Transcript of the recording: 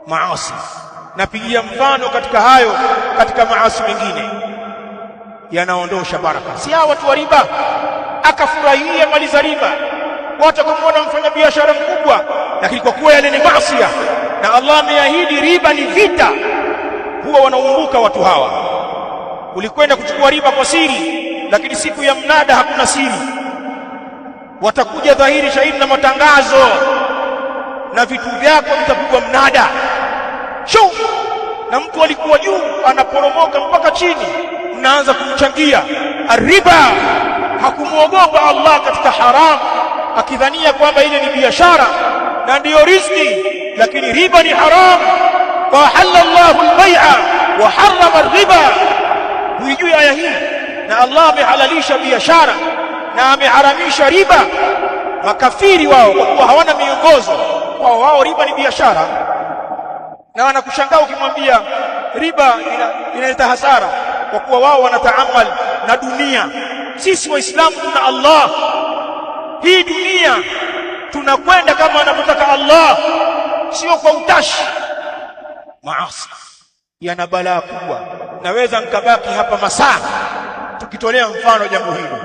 maasi. Napigia mfano katika hayo, katika maasi mengine yanaondosha baraka. Si hao watu wa riba, akafurahia mali za riba, watu wakamwona mfanya biashara mkubwa, lakini kwa kuwa yale ni maasi na Allah ameahidi riba ni vita, huwa wanaumbuka watu hawa. Ulikwenda kuchukua riba kwa siri, lakini siku ya mnada hakuna siri, watakuja dhahiri shahidi na matangazo, na vitu vyako vitapigwa mnada shoo, na mtu alikuwa juu anaporomoka mpaka chini, mnaanza kumchangia. Riba hakumuogopa Allah katika haramu, akidhania kwamba ile ni biashara na ndiyo riziki, lakini riba ni haramu. Wa halalla Allahu al-bai'a wa harrama ar-riba. Huijui aya hii? Na Allah amehalalisha biashara na ameharamisha riba. Makafiri wao kwa kuwa hawana miongozo, kwa wao riba ni biashara, na wanakushangaa ukimwambia riba inaleta hasara, kwa kuwa wao wanataamal na dunia. Sisi Waislamu tuna Allah, hii dunia tunakwenda kama anavyotaka Allah, sio kwa utashi. Maasi yana balaa kubwa, naweza nikabaki hapa masaa tukitolea mfano jambo hilo.